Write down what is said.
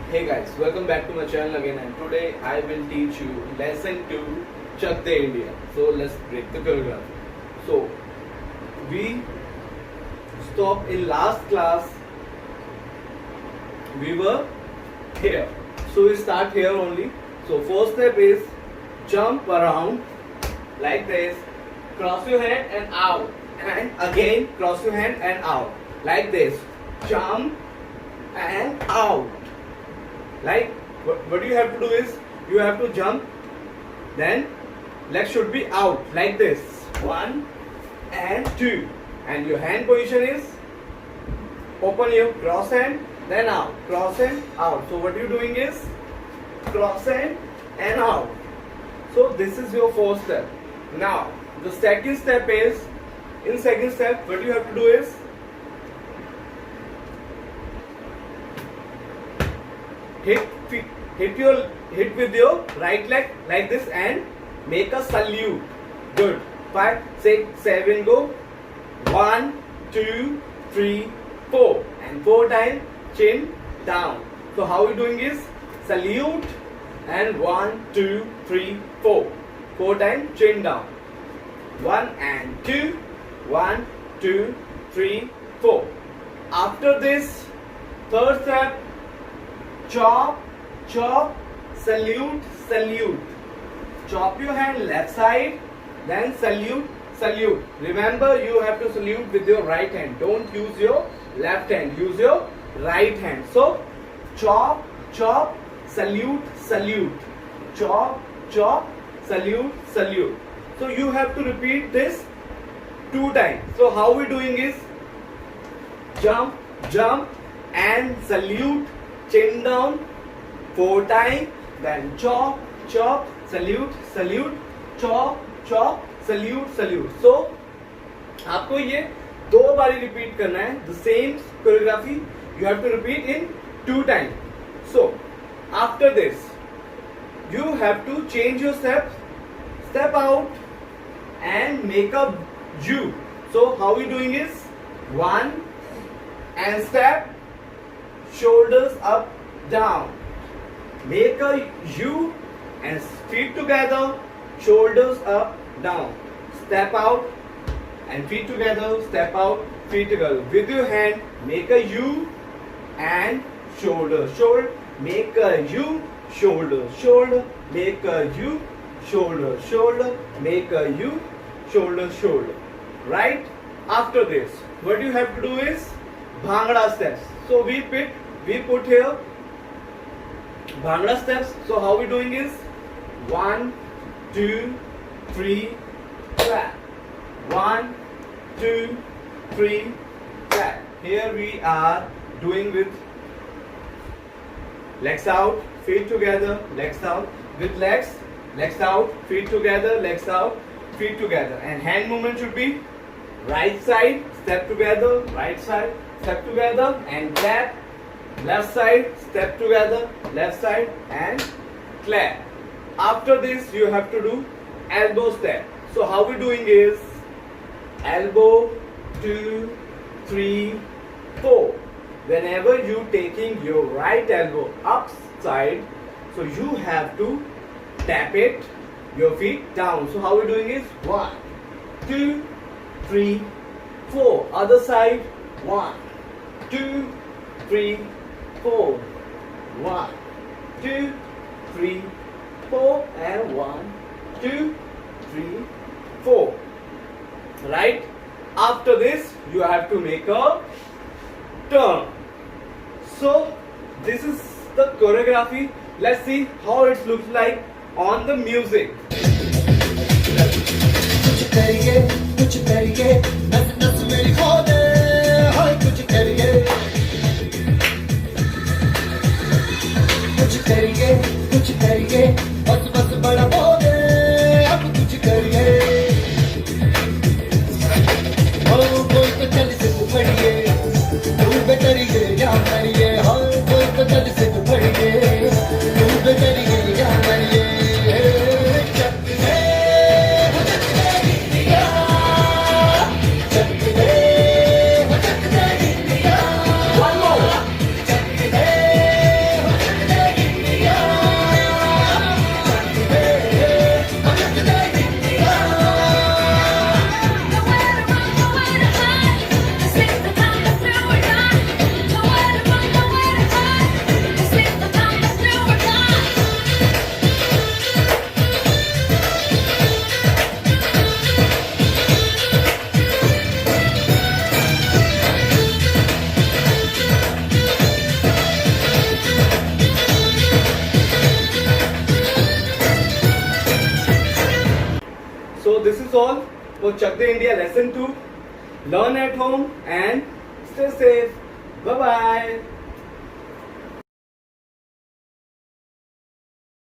Hey guys, welcome back to my channel again, and today I will teach you lesson 2 Chak De India. So let's break the choreography. So we stopped in last class, we were here. So we start here only. So first step is jump around like this, cross your hand and out, and again cross your hand and out like this, jump and out. Like what you have to do is you have to jump, then leg should be out like this, 1 and 2, and your hand position is open your cross hand, then out, cross hand, out. So what you're doing is cross hand and out. So this is your first step. Now the second step is, in second step what you have to do is hit with your right leg like this and make a salute. Good. 5, 6, 7, go. 1, 2, 3, 4, and 4 times chin down. So how we doing is salute and 1, 2, 3, 4. 4 times chin down. 1 and 2, 1, 2, 3, 4. After this, third step, chop, chop, salute, salute. Chop your hand left side, then salute, salute. Remember, you have to salute with your right hand. Don't use your left hand, use your right hand. So chop, chop, salute, salute. Chop, chop, salute, salute. So you have to repeat this 2 times. So how we doing is jump, jump and salute, chin down 4 times, then chop, chop, salute, salute, chop, chop, salute, salute. So आपको ये 2 बारी repeat करना है. The same choreography you have to repeat in 2 times. So after this you have to change your step, step out and make a U. So how we doing is 1 and step, shoulders up, down. Make a U and feet together, shoulders up, down. Step out and feet together, step out, feet together. With your hand, make a U and shoulder, shoulder. Make a U, shoulder, shoulder. Make a U, shoulder, shoulder. Make a U, shoulder, shoulder. Right? After this, what you have to do is Bhangra steps. So we put here Bhangra steps. So how we doing is 1, 2, 3, clap. 1, 2, 3, clap. Here we are doing with legs out, feet together, legs out, with legs out, feet together, legs out, feet together, and hand movement should be right side, step together, right side, step together, and clap. Left side, step together, left side, and clap. After this you have to do elbow step. So how we doing is elbow, 2, 3, 4. Whenever you taking your right elbow upside, so you have to tap it, your feet down. So how we doing is 1, 2, 3, 4. Other side, 1, 2, 3, 4. 1, 2, 3, 4, and 1, 2, 3, 4. Right? After this, you have to make a turn. So this is the choreography. Let's see how it looks like on the music. कुछ करिए नस नस मेरी खोले हाय कुछ करिए बस बस बड़ा बोले अब कुछ करिए हो कोई तो चल से तू पढ़िए तू बेटरिए या मरिए हो कोई तो चल से तू पढ़िए तू बेटरिए या मरिए चक So this is all for Chak De India lesson 2. Learn at home and stay safe. Bye bye.